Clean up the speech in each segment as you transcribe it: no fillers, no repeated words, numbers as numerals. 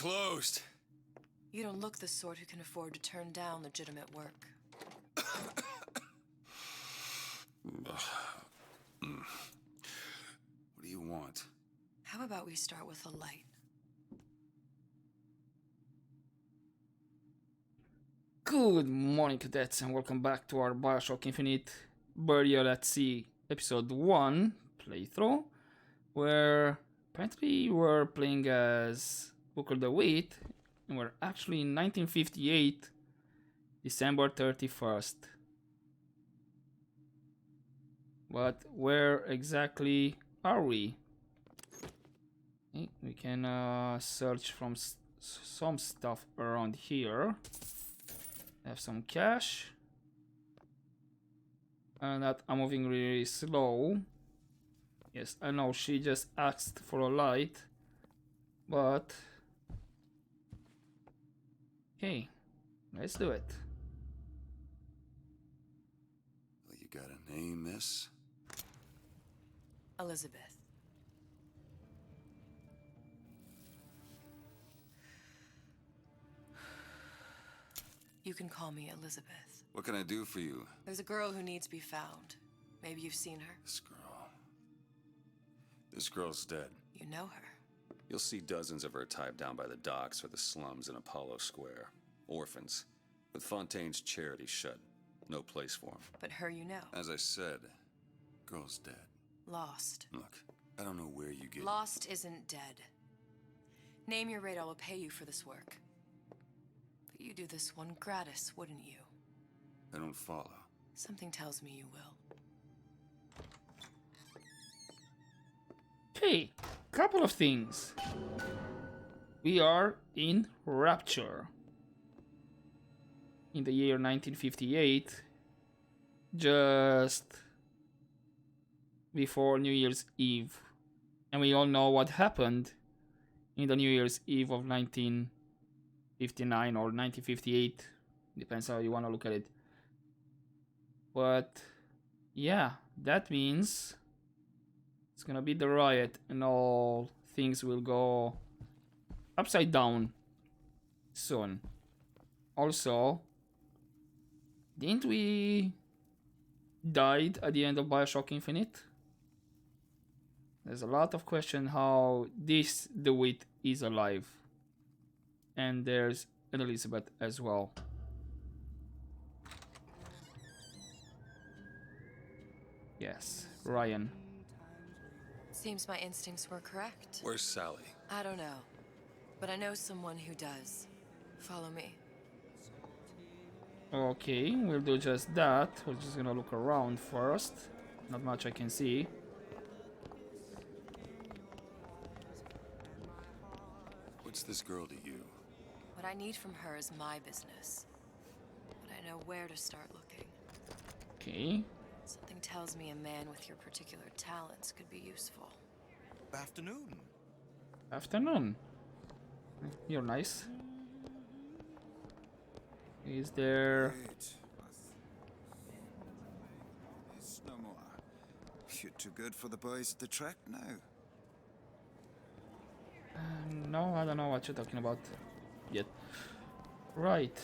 closed. You don't look the sort who can afford to turn down legitimate work. What do you want? How about we start with a light? Good morning, cadets, and welcome back to our Bioshock Infinite Burial at Sea episode 1 playthrough, where apparently we're playing as Booker Dewitt, and we're actually in 1958, December 31st. But where exactly are we? Okay, we can search from some stuff around here. Have some cash. And that I'm moving really slow. Yes, I know she just asked for a light. But okay, let's do it. Well, you got a name, miss? Elizabeth. You can call me Elizabeth. What can I do for you? There's a girl who needs to be found. Maybe you've seen her. This girl's dead. You know her. You'll see dozens of her tied down by the docks or the slums in Apollo Square. Orphans. With Fontaine's charity shut. No place for them. But her you know. As I said, girl's dead. Lost. Look, I don't know where you get... Lost isn't dead. Name your rate, I will pay you for this work. But you do this one gratis, wouldn't you? I don't follow. Something tells me you will. Okay, couple of things. We are in Rapture. In the year 1958. Just before New Year's Eve. And we all know what happened in the New Year's Eve of 1959 or 1958. Depends how you want to look at it. But yeah, that means it's gonna be the riot and all things will go upside down soon. Also, didn't we died at the end of Bioshock Infinite? There's a lot of question how this Dewitt is alive. And there's an Elizabeth as well. Yes, Ryan. Seems my instincts were correct. Where's Sally? I don't know. But I know someone who does. Follow me. Okay, we'll do just that. We're just gonna look around first. Not much I can see. What's this girl to you? What I need from her is my business. But I know where to start looking. Okay. Something tells me a man with your particular talents could be useful. Afternoon. Afternoon. You're nice. Is there... Wait. It's no more. You're too good for the boys at the track now. No, I don't know what you're talking about yet. Right.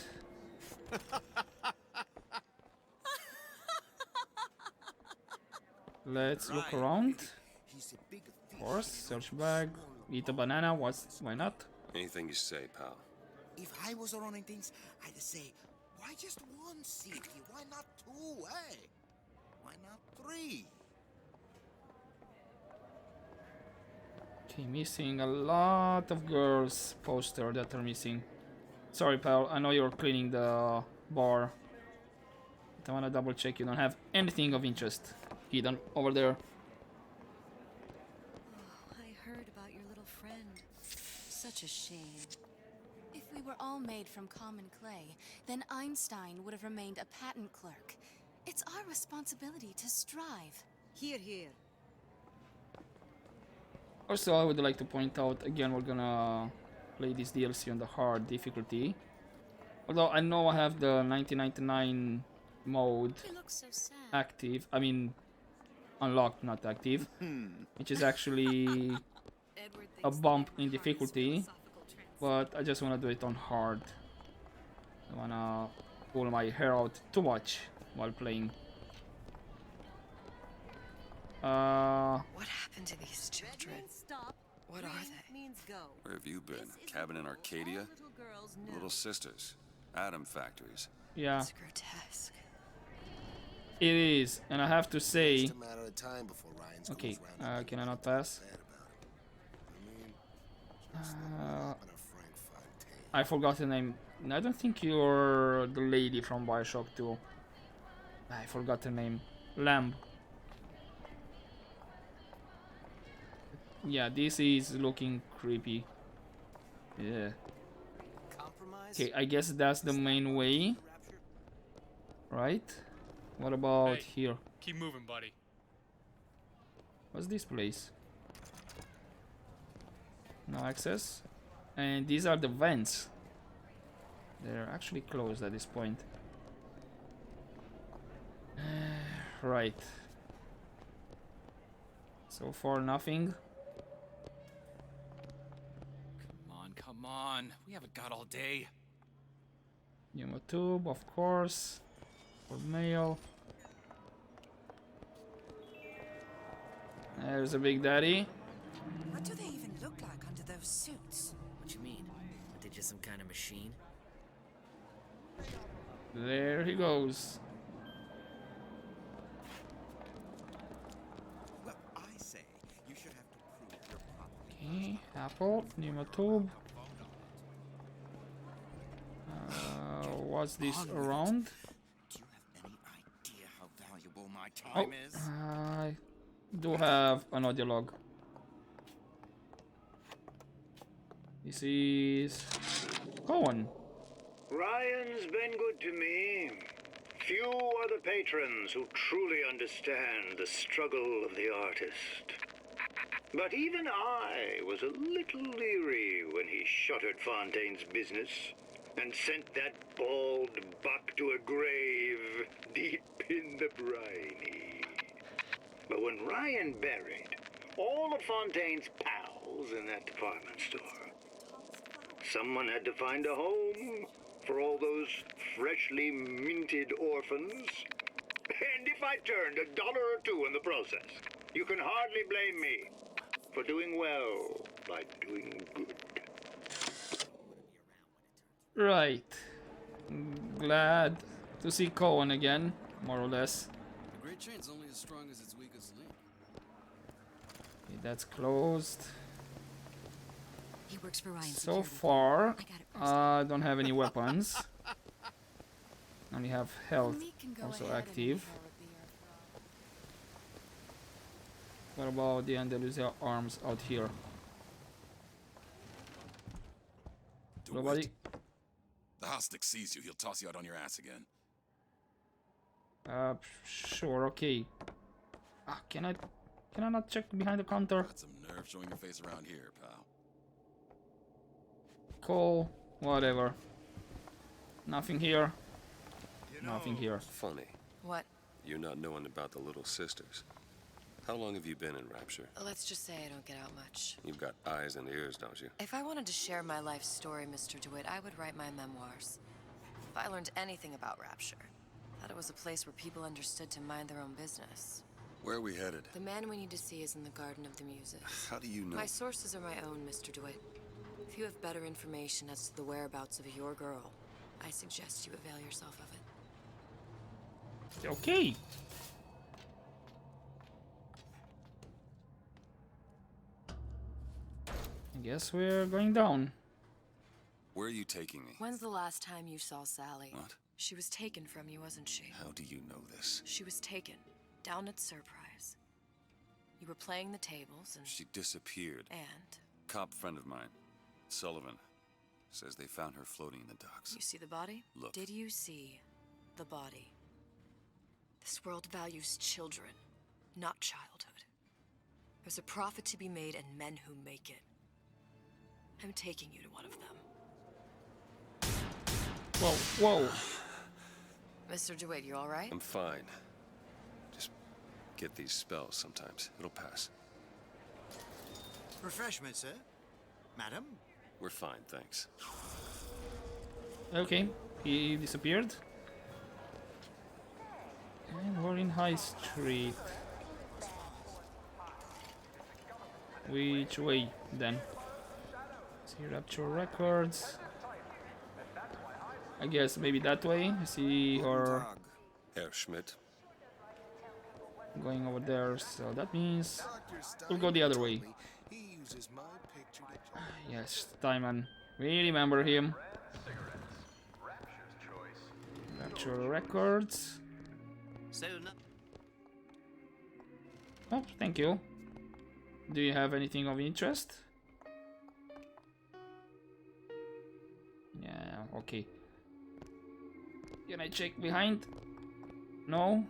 Let's look around. Of course, search bag, eat a banana, why not? Anything you say, pal. If I was running things, I'd say, why just one city? Why not two, eh? Why not three? Okay, missing a lot of girls poster that are missing. Sorry, pal, I know you're cleaning the bar. But I wanna double check you don't have anything of interest hidden over there. Oh, I heard about your little friend. Such a shame. If we were all made from common clay, then Einstein would have remained a patent clerk. It's our responsibility to strive. Here, here. Also, I would like to point out, again, we're gonna play this DLC on the hard difficulty. Although I know I have the 1999 mode You look so sad. active, I mean unlocked, not active, which is actually a bump in difficulty but I just want to do it on hard. I want to pull my hair out too much while playing. What happened to these children? What are they? Where have you been? Cabin in Arcadia? Little sisters. Atom factories. Yeah, It's grotesque. it is, and I have to say, Just a matter of time before Ryan's okay, goes round can I not pass? bad about it. I mean, just like what happened to Frank Fontaine. I forgot the name. I don't think you're the lady from Bioshock 2. I forgot the name. Lamb. Yeah, this is looking creepy. Yeah. Okay, I guess that's the main way. Right? What about Hey. here? Keep moving, buddy. What's this place? No access. And these are the vents. They're actually closed at this point. Right. So far, nothing. Come on. We haven't got all day. Pneumo tube, of course. For mail. There's a Big Daddy. What do they even look like under those suits? What you mean? Are they just some kind of machine? There he goes. Well, I say you should have to prove you're properly. Okay, apple, pneumo tube. What's this around? Do you have any idea how valuable my Oh, time is? I do have an audio log. This is Cohen. Ryan's been good to me. Few are the patrons who truly understand the struggle of the artist. But even I was a little leery when he shuttered Fontaine's business and sent that bald buck to a grave deep in the briny. But when Ryan buried all of Fontaine's pals in that department store, someone had to find a home for all those freshly minted orphans. And if I turned $1 or $2 in the process, you can hardly blame me for doing well by doing good. Right. Glad to see Cohen again, more or less. The great chain's only as strong as its weakest link. Okay, that's closed. He works for Ryan. So Security. far, I got it first. I don't have any weapons. Only have health We can go also ahead and active. inherit the Earth. What about the Andalusia arms out here? Nobody? The Hostic sees you, he'll toss you out on your ass again. Sure, okay. Can I not check behind the counter? Got some nerve showing your face around here, pal. Cool, whatever. Nothing here. Nothing here. Funny. What? You not knowing about the little sisters. How long have you been in Rapture? Let's just say I don't get out much. You've got eyes and ears, don't you? If I wanted to share my life story, Mr. Dewitt, I would write my memoirs. If I learned anything about Rapture, that it was a place where people understood to mind their own business. Where are we headed? The man we need to see is in the Garden of the Muses. How do you know? My sources are my own, Mr. Dewitt. If you have better information as to the whereabouts of your girl, I suggest you avail yourself of it. Okay. I guess we're going down. Where are you taking me? When's the last time you saw Sally? What? She was taken from you, wasn't she? How do you know this? She was taken, down at Surprise. You were playing the tables and... She disappeared. And? Cop friend of mine, Sullivan, says they found her floating in the docks. You see the body? Look. Did you see the body? This world values children, not childhood. There's a profit to be made and men who make it. I'm taking you to one of them. Whoa, whoa. Mr. DeWitt, you all right? I'm fine. Just get these spells sometimes. It'll pass. Refreshment, sir. Madam? We're fine, thanks. Okay, he disappeared. And we're in High Street. Which way then? See Rapture Records. I guess maybe that way. I see her Herr Schmidt. going over there, so that means we'll go the other way. Yes, Steinman. We remember him. Rapture Records. Oh, thank you. Do you have anything of interest? Yeah, okay. Can I check behind? No?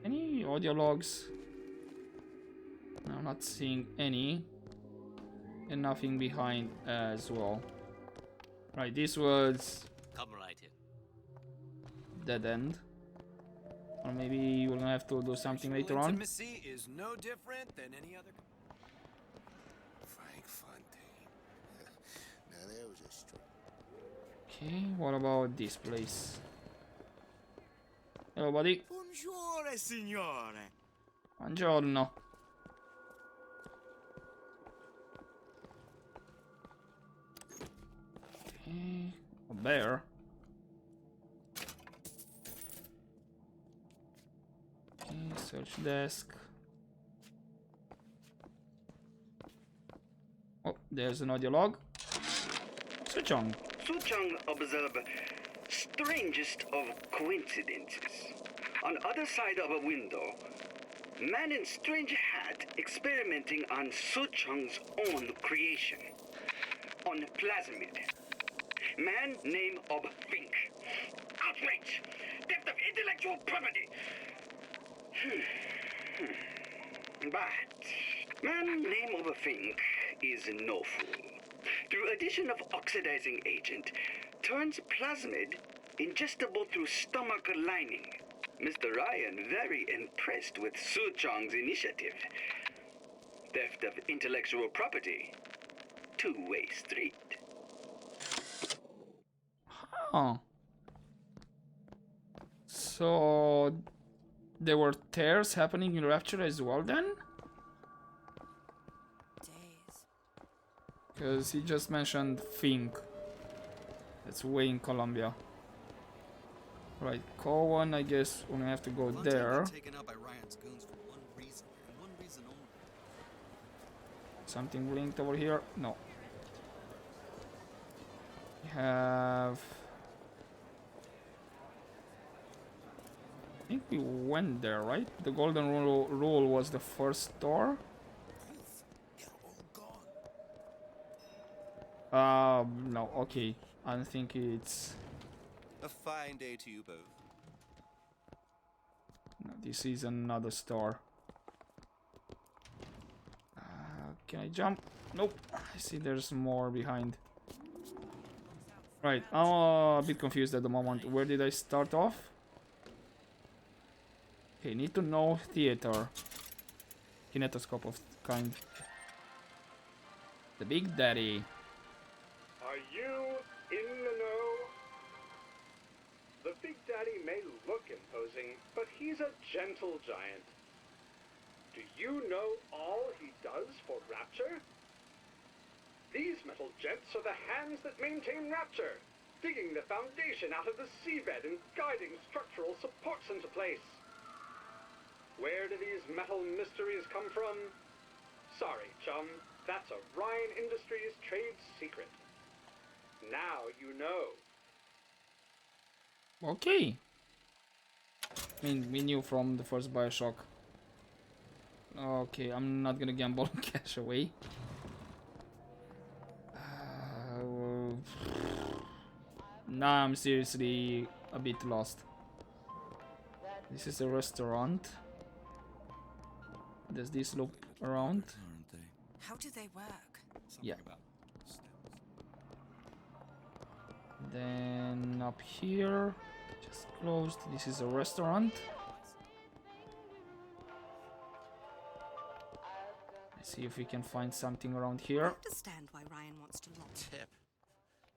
Any audio logs? No, I'm not seeing any. And nothing behind as well. Right, this was Come right in. dead end. Or maybe we're gonna have to do something later on. Intimacy is no different than any other. Frank Fontaine. Now there was a Okay, what about this place? Hello, buddy. Buongiorno, signore. Buongiorno. Okay, a bear. Okay, search desk. Oh, there's an audio log. Suchong. Suchong observed strangest of coincidences. On other side of a window, man in strange hat experimenting on Suchong's own creation. On plasmid. Man name of Fink. Outrage! Theft of intellectual property! But man name of a Fink is no fool. Through addition of oxidizing agent, turns plasmid ingestible through stomach lining. Mr. Ryan very impressed with Su Chong's initiative. Theft of intellectual property. Two-way street. Huh. So there were tears happening in Rapture as well then? Because he just mentioned Fink. That's way in Colombia. Right, Cowan, I guess we're gonna have to go there. Something linked over here? No. We have... I think we went there, right? The Golden Rule was the first door. No, okay. I don't think it's... A fine day to you both. No, this is another store. Can I jump? Nope. I see there's more behind. Right, I'm a bit confused at the moment. Where did I start off? Okay, need to know theater. Kinetoscope of kind. The Big Daddy. Are you in the know? The Big Daddy may look imposing, but he's a gentle giant. Do you know all he does for Rapture? These metal jets are the hands that maintain Rapture, digging the foundation out of the seabed and guiding structural supports into place. Where do these metal mysteries come from? Sorry, chum, that's a Ryan Industries trade secret. Now you know. Okay. I mean, we knew from the first Bioshock. Okay, I'm not gonna gamble cash away. Nah, I'm seriously a bit lost. This is a restaurant. Does this look around? How do they work? Yeah. Then up here, just closed. This is a restaurant. See if we can find something around I here. understand why Ryan wants to lock. Tip.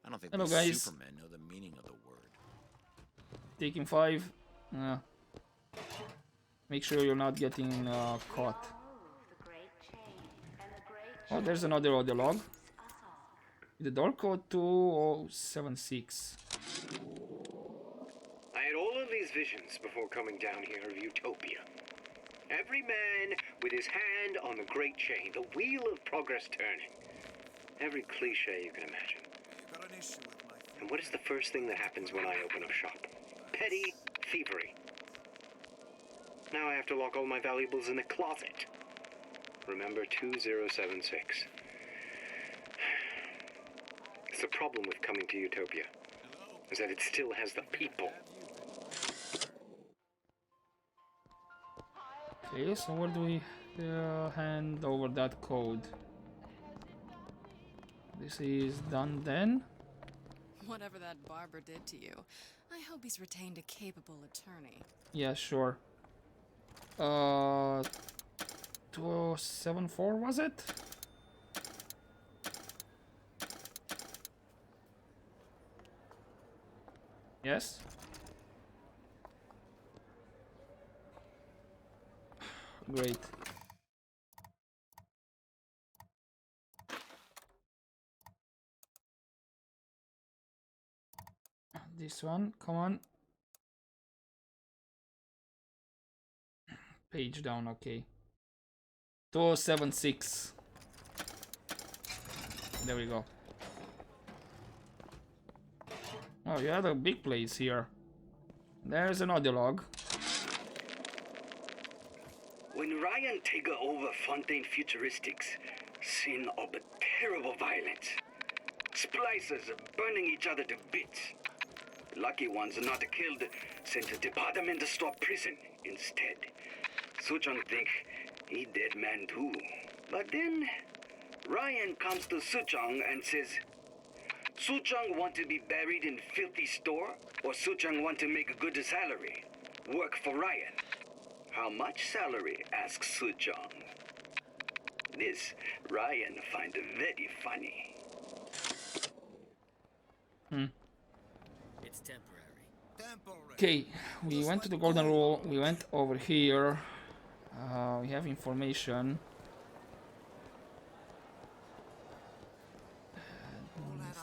I don't think Hello, these guys. supermen know the meaning of the word. Taking 5. Make sure you're not getting caught. Oh, there's another audio log. The door code 2076. I had all of these visions before coming down here of utopia. Every man with his hand on the great chain, the wheel of progress turning. Every cliche you can imagine. Got an issue with my And what is the first thing that happens when I open up shop? Petty thievery. Now I have to lock all my valuables in the closet. Remember 2076. It's the problem with coming to Utopia, is that it still has the people. Okay, so where do we hand over that code? This is done then. Whatever that barber did to you, I hope he's retained a capable attorney. Yeah, sure. 2074 was it? Yes. Great. This one, come on. Page down, okay. 2076. There we go. Oh, you had a big place here. There's an audio log. When Ryan take over Fontaine Futuristics, scene of a terrible violence. Splicers burning each other to bits. Lucky ones not killed, sent to department store prison instead. Suchong think he dead man too. But then Ryan comes to Suchong and says, Suchong want to be buried in filthy store, or Suchong want to make a good salary, work for Ryan. How much salary? Asks Suchong. This Ryan find very funny. It's temporary. Okay, we went to the golden rule. We went over here. We have information. I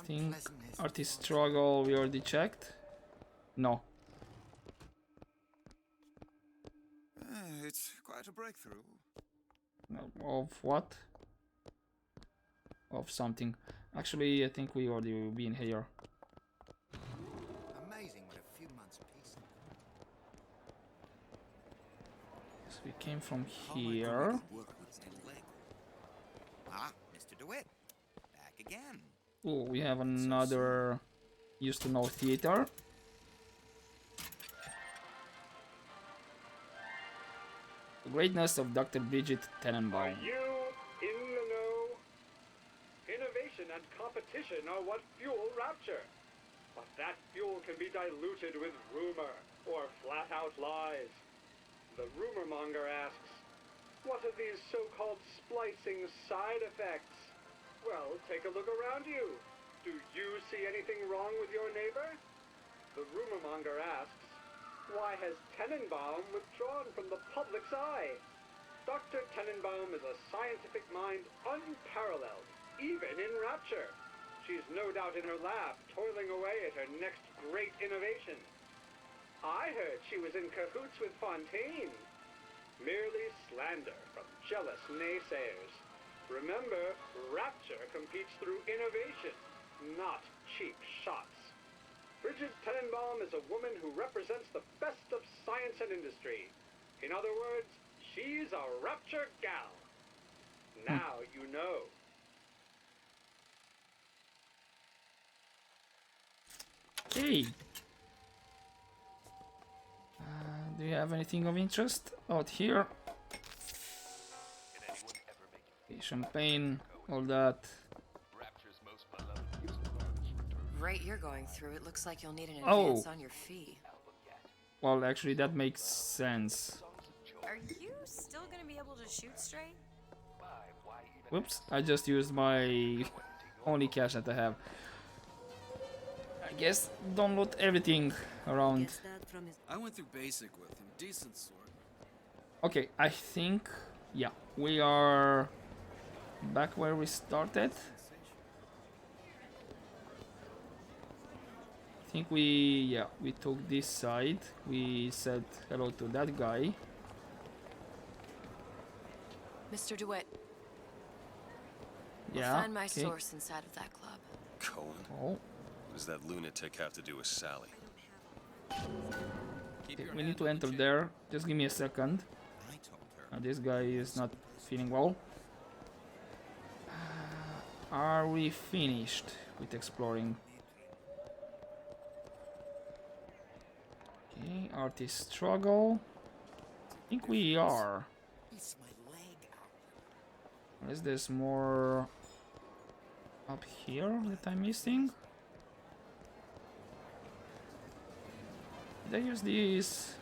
think artist struggle we already checked. No. It's quite a breakthrough. Of what? Of something. Actually, I think we already been here. Amazing what a few months peace. So we came from here. Ah, Mr. Dewitt. Back again. Oh, we have another used to know theater. The greatness of Dr. Bridget Tenenbaum. You in the know? Innovation and competition are what fuel rapture. But that fuel can be diluted with rumor or flat-out lies. The rumor monger asks, what are these so-called splicing side effects? Well, take a look around you. Do you see anything wrong with your neighbor? The rumor monger asks, why has Tenenbaum withdrawn from the public's eye? Dr. Tenenbaum is a scientific mind unparalleled, even in rapture. She's no doubt in her lab, toiling away at her next great innovation. I heard she was in cahoots with Fontaine. Merely slander from jealous naysayers. Remember, rapture competes through innovation, not cheap shots. Bridget Tenenbaum is a woman who represents the best of science and industry. In other words, she's a rapture gal. Now you know. Okay. Do you have anything of interest out here? Okay, champagne, all that. Rate you're going through, it looks like you'll need an Oh. advance on your fee. Well, actually, that makes sense. Are you still gonna be able to shoot straight? Whoops, I just used my only cash that I have. I guess download everything around. I went through basic with him, decent sort. Okay, I think, yeah, we are back where we started. I think we took this side. We said hello to that guy. Mr. Dewitt. Yeah, I'll find my okay. source inside of that club. Cohen? Oh, What does that lunatic have to do with Sally? okay, we need to enter there. Just give me a second. This guy is not feeling well. Are we finished with exploring? Okay, artist struggle. I think we are. Unless there's more up here that I'm missing. Did I use this?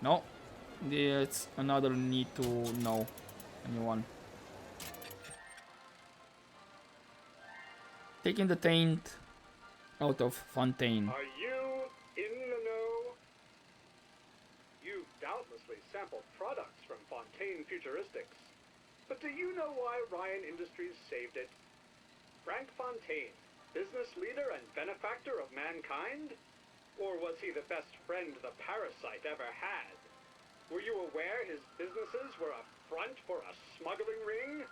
No. It's another need to know. A new one. Taking the taint out of Fontaine. Are you in the know? You've doubtlessly sampled products from Fontaine Futuristics. But do you know why Ryan Industries saved it? Frank Fontaine, business leader and benefactor of mankind? Or was he the best friend the parasite ever had? Were you aware his businesses were a front for a smuggling ring?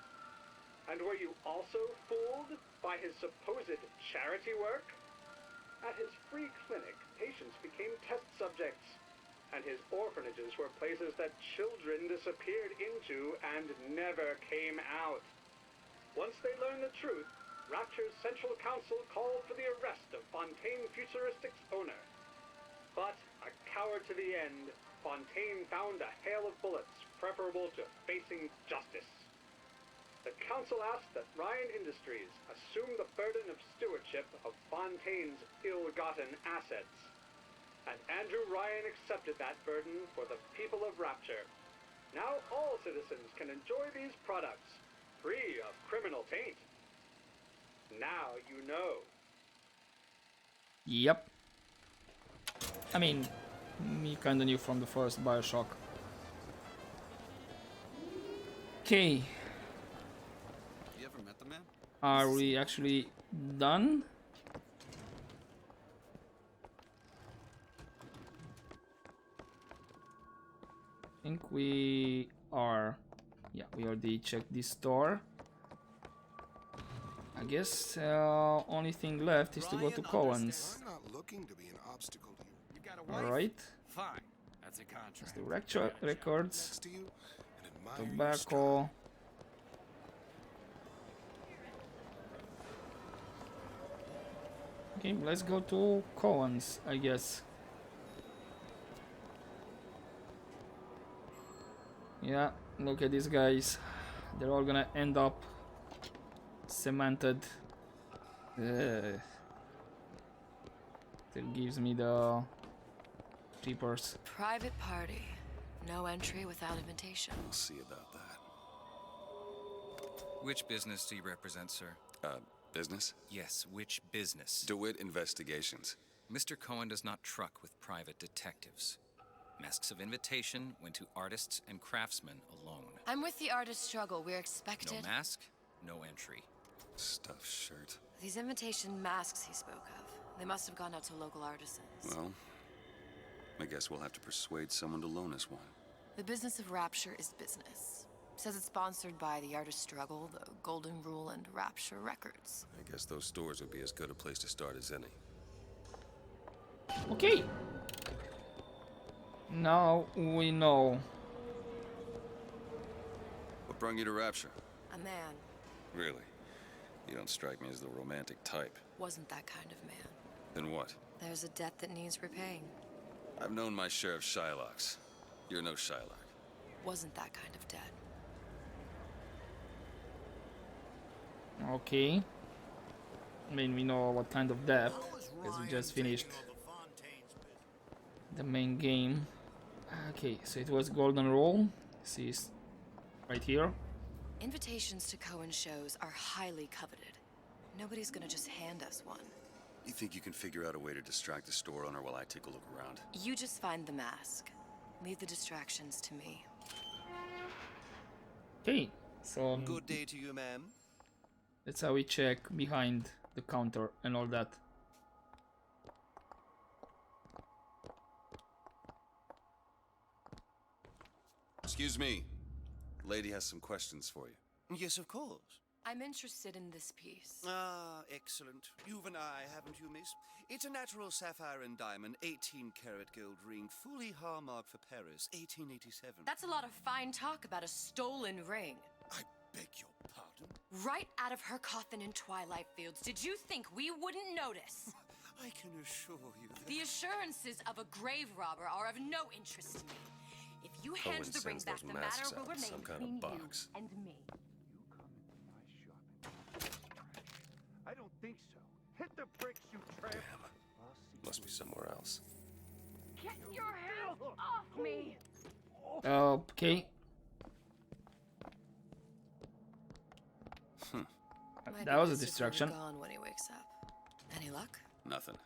And were you also fooled by his supposed charity work? At his free clinic, patients became test subjects, and his orphanages were places that children disappeared into and never came out. Once they learned the truth, Rapture's Central Council called for the arrest of Fontaine Futuristics' owner. But, a coward to the end, Fontaine found a hail of bullets preferable to facing justice. The council asked that Ryan Industries assume the burden of stewardship of Fontaine's ill-gotten assets. And Andrew Ryan accepted that burden for the people of Rapture. Now all citizens can enjoy these products, free of criminal taint. Now you know. Yep. I mean, we kinda knew from the first Bioshock. Okay. You ever met the man? Are we actually done? I think we are. Yeah, we already checked this store. I guess only thing left is to go to Cohen's. I'm not looking to be an obstacle to you. You got a wife? Alright. Fine. That's a contract. That's the records. Next to you and admire your Tobacco. Okay, let's go to Cohen's, I guess. Yeah, look at these guys. They're all gonna end up cemented. Ugh. Still gives me the creepers. Private party. No entry without invitation. We'll see about that. Which business do you represent, sir? Business? Yes, which business? DeWitt Investigations. Mr. Cohen does not truck with private detectives. Masks of invitation went to artists and craftsmen alone. I'm with the artist struggle. We're expected. No mask, no entry. Stuffed shirt. These invitation masks he spoke of. They must have gone out to local artisans. Well, I guess we'll have to persuade someone to loan us one. The business of Rapture is business. Says it's sponsored by the Artist Struggle, the Golden Rule, and Rapture Records. I guess those stores would be as good a place to start as any. Okay. Now we know. What brought you to Rapture? A man. Really? You don't strike me as the romantic type. Wasn't that kind of man. Then what? There's a debt that needs repaying. I've known my share of Shylocks. You're no Shylock. Wasn't that kind of debt. Okay. I mean, we know what kind of depth, because we just finished the main game. Okay, so it was Golden Rule. See, it's right here. Invitations to Cohen shows are highly coveted. Nobody's gonna just hand us one. You think you can figure out a way to distract the store owner while I take a look around? You just find the mask. Leave the distractions to me. Okay, so Good day to you, ma'am. that's how we check behind the counter and all that. Excuse me. The lady has some questions for you. Yes, of course. I'm interested in this piece. Ah, excellent. You've an eye, haven't you, miss? It's a natural sapphire and diamond, 18-karat gold ring, fully hallmarked for Paris, 1887. That's a lot of fine talk about a stolen ring. I beg your pardon? Right out of her coffin in Twilight Fields. Did you think we wouldn't notice? I can assure you that... The assurances of a grave robber are of no interest to me. If you hand the ring back, the matter will remain some kind between of box. you and me. I don't think so. Hit the bricks, you tramp! Damn. Must be somewhere else. Get your hands off me! Okay. That was a distraction. Gone when he wakes up. Any luck? Nothing.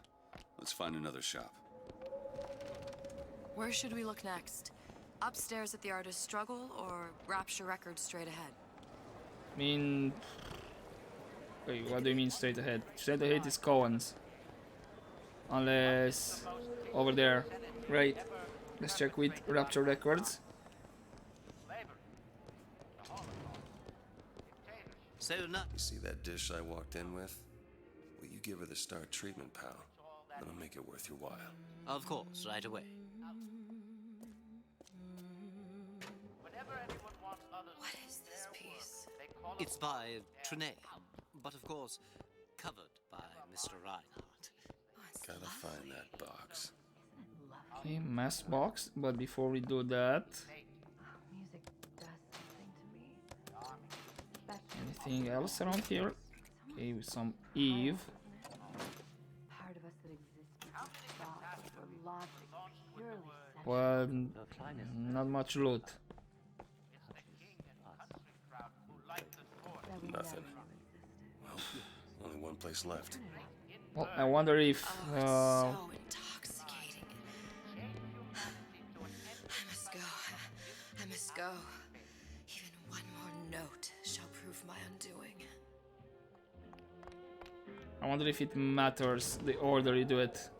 Let's find another shop. Where should we look next? Upstairs at the Artist's Struggle or Rapture Records straight ahead? I mean... Wait, what do you mean straight ahead? Straight ahead is Cohen's. Unless... over there. Right. Let's check with Rapture Records. You see that dish I walked in with? Will you give her the star treatment, pal? That'll make it worth your while. Of course, right away. What is this piece? It's by Trine, but of course, covered by Mr. Reinhardt. Gotta find that box. Okay, mask box, but before we do that... Music does something to me. Anything else around here? Okay, with some Eve. Part of us that exists for logic, purely Well, not much loot. Nothing. Well, only one place left. Well, I wonder if... so intoxicating. I must go. I must go. Even one more note shall prove my undoing. I wonder if it matters the order you do it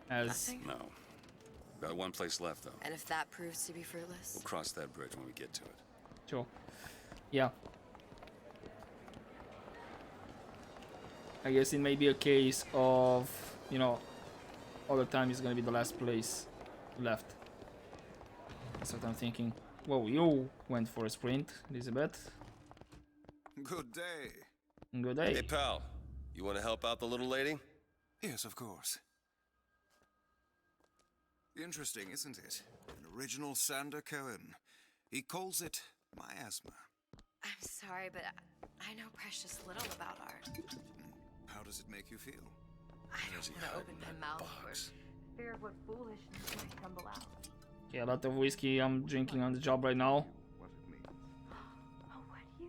as... No. Got one place left, though. And if that proves to be fruitless? We'll cross that bridge when we get to it. Sure. Yeah. I guess it may be a case of, you know, other time is gonna be the last place left. That's what I'm thinking. Whoa, you went for a sprint, Elizabeth. Good day. Good day. Hey, pal. You want to help out the little lady? Yes, of course. Interesting, isn't it? An original Sander Cohen. He calls it miasma. I'm sorry, but I know precious little about art. How does it make you feel? I don't want to open my mouth for fear of what foolishness might tumble out. Okay, a lot of whiskey I'm drinking on the job right now. Oh, would you?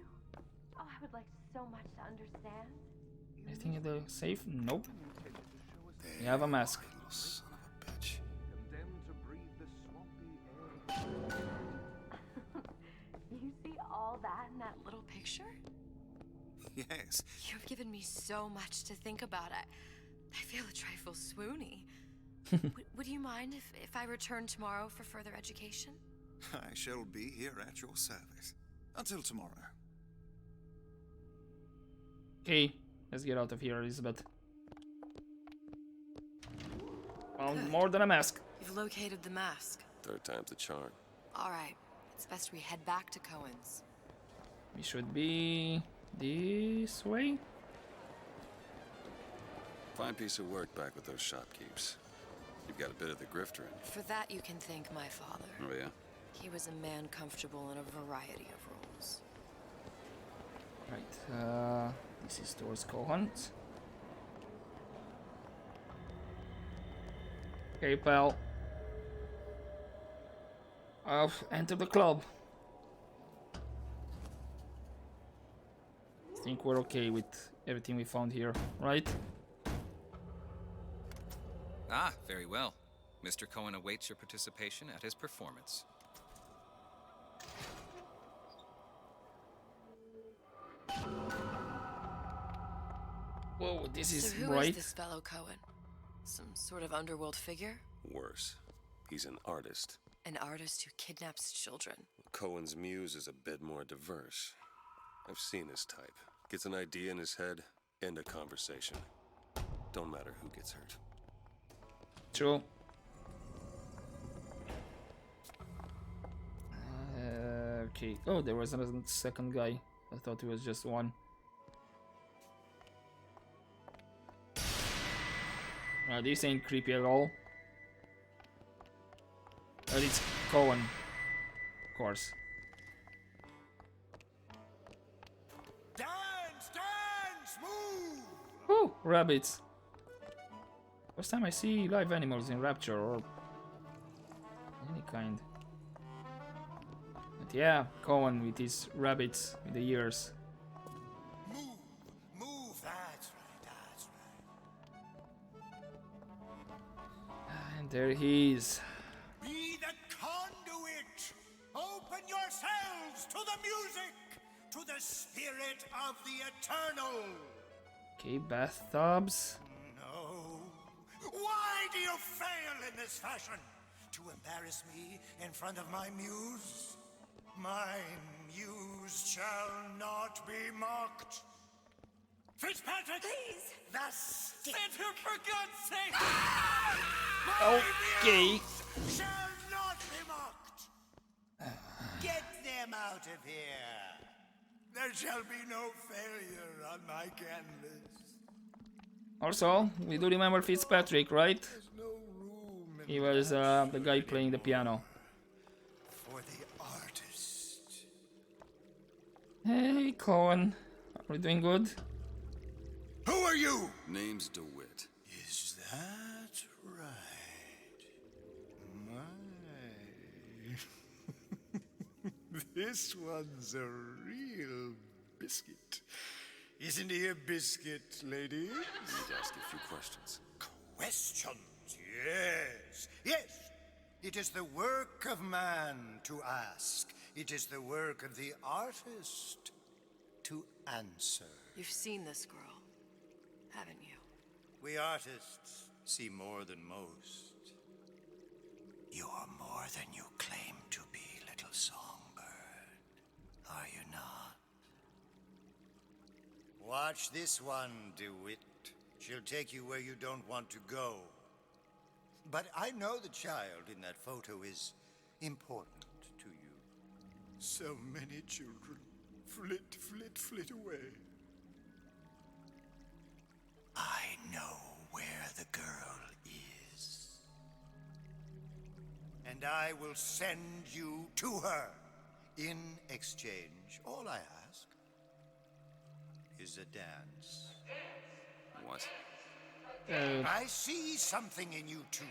Oh, I would like so much to understand. Anything in the safe? Nope. You have a mask. Son of a bitch. You see all that in that little picture? Yes. You've given me so much to think about. I feel a trifle swoony. Would you mind if I return tomorrow for further education? I shall be here at your service. Until tomorrow. Okay, let's get out of here, Elizabeth. Found more than a mask. You've located the mask. Third time's the charm. All right, it's best we head back to Cohen's. We should be this way. Fine piece of work back with those shopkeepers. You've got a bit of the grifter in you. For that, you can thank my father. Oh, yeah? He was a man comfortable in a variety of roles. Right, this is towards Cohen's. Okay, pal. Enter the club. think we're okay with everything we found here, right? Ah, very well. Mr. Cohen awaits your participation at his performance. Whoa, this is So who bright. is this fellow Cohen? Some sort of underworld figure? Worse. He's an artist. An artist who kidnaps children. Cohen's muse is a bit more diverse. I've seen his type. Gets an idea in his head, end a conversation. Don't matter who gets hurt. True. Okay. Oh, there was another second guy. I thought it was just one. This ain't creepy at all. But it's Cohen, of course. Dance, dance, move! Oh, rabbits. First time I see live animals in Rapture or any kind. But yeah, Cohen with his rabbits with the ears. Move, that's right. And there he is. Be the conduit! Open yourselves to the music, to the spirit of the eternal! Okay, bathtubs. No. Why do you fail in this fashion? To embarrass me in front of my muse? My muse shall not be mocked. Fitzpatrick! Please! The stick! Enter, for God's sake! My Okay. muse shall not be mocked! Get them out of here! There shall be no failure on my canvas. Also, we do remember Fitzpatrick, right? He was the guy playing the piano. For the artist. Hey, Cohen. Are we doing good? Who are you? Name's Dewitt. Is that right? My. This one's a real biscuit. Isn't he a biscuit, ladies? Need to ask you a few questions. Questions? Yes. Yes. It is the work of man to ask. It is the work of the artist to answer. You've seen this girl, haven't you? We artists see more than most. You are more than you claim to be, little songbird. Are you not? Watch this one, Dewitt. She'll take you where you don't want to go. But I know the child in that photo is important to you. So many children flit, flit, flit away. I know where the girl is. And I will send you to her. In exchange, all I ask is a dance. What? I see something in you two.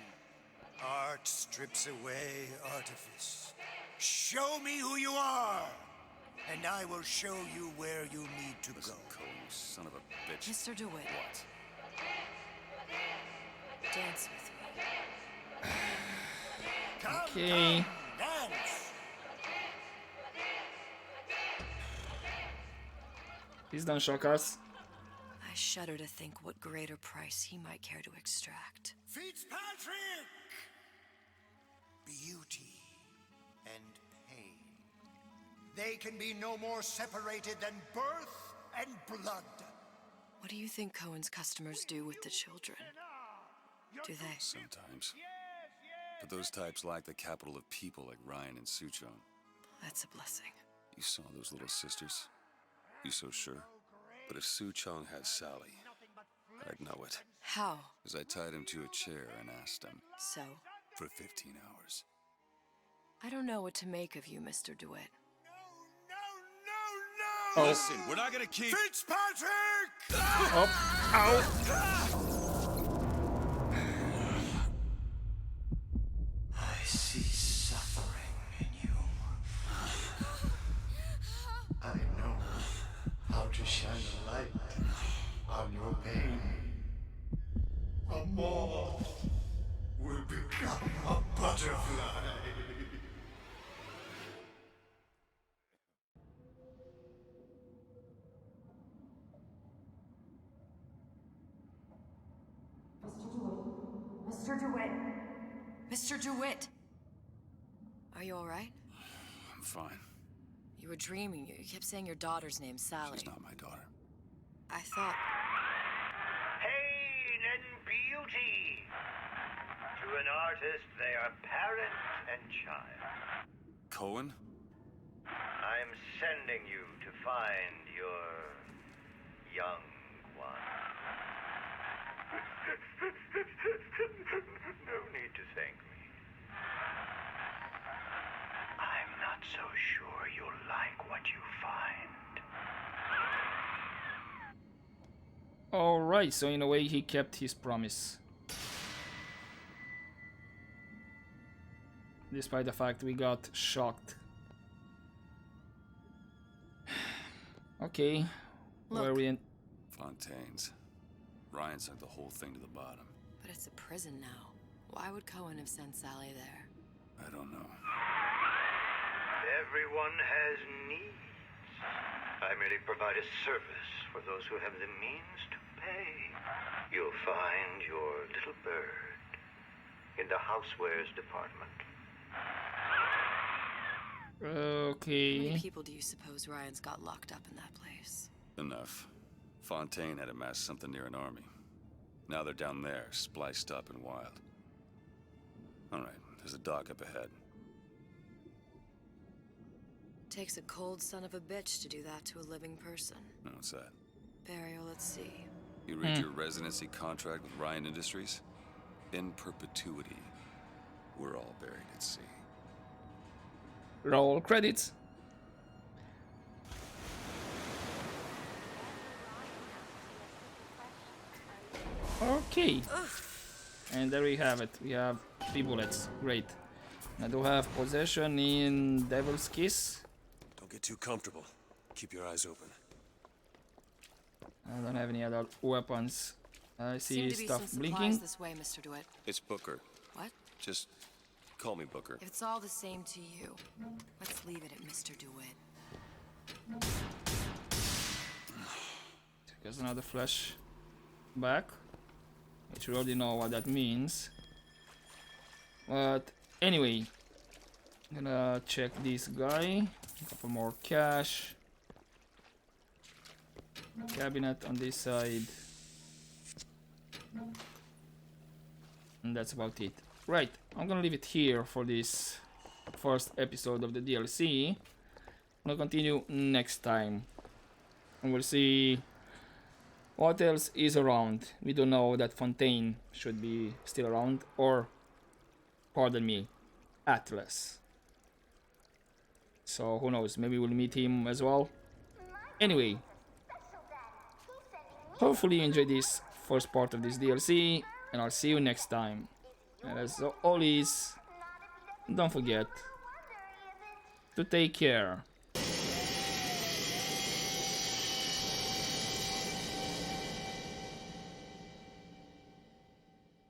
Art strips away artifice. Show me who you are, and I will show you where you need to go. Cohen, you son of a bitch. Mr. Dewitt. What? Dance with me. Come, Okay. come, dance. Please don't shock us. I shudder to think what greater price he might care to extract. Fitzpatrick! Beauty and pain. They can be no more separated than birth and blood. What do you think Cohen's customers do with the children? Do they? Sometimes. But those types lack the capital of people like Ryan and Suchong. That's a blessing. You saw those little sisters? You so sure? But if Suchong had Sally, I'd know it. How? As I tied him to a chair and asked him. So? For 15 hours. I don't know what to make of you, Mr. Dewitt. No! Listen, we're not gonna keep... Fitzpatrick! Oh, ow! I see suffering in you. I know how to shine butterfly. Mr. DeWitt! Mr. DeWitt! Are you alright? I'm fine. You were dreaming. You kept saying your daughter's name, Sally. She's not my daughter. I thought... Pain and beauty. To an artist, they are parent and child. Cohen? I'm sending you to find your young one. No need to thank me. I'm not so sure you'll like what you find. Alright, so in a way he kept his promise. Despite the fact we got shocked. Okay, where are we in? Fontaine's. Ryan sent the whole thing to the bottom. But it's a prison now. Why would Cohen have sent Sally there? I don't know. Everyone has needs. I merely provide a service for those who have the means to pay. You'll find your little bird in the housewares department. Okay. How many people do you suppose Ryan's got locked up in that place? Enough. Fontaine had amassed something near an army. Now they're down there, spliced up and wild. Alright, there's a dock up ahead. Takes a cold son of a bitch to do that to a living person. No, what's that? Burial, let's see. You read your residency contract with Ryan Industries? In perpetuity, we're all buried at sea. Roll credits. Okay. And there we have it. We have 3 bullets. Great. I do have possession in Devil's Kiss. Don't get too comfortable. Keep your eyes open. I don't have any other weapons. I see Seem to be stuff some blinking. supplies this way, Mr. DeWitt. It's Booker. What? Just call me Booker. If it's all the same to you, let's leave it at Mr. DeWitt. There's another flash back, which we already know what that means. But anyway, I'm gonna check this guy. A couple more cash. Cabinet on this side. And that's about it. Right, I'm gonna leave it here for this first episode of the DLC. We'll continue next time. And we'll see what else is around. We don't know that Fontaine should be still around, or, pardon me, Atlas. So who knows, maybe we'll meet him as well. Anyway, hopefully you enjoyed this first part of this DLC, and I'll see you next time. And as always, don't forget to take care.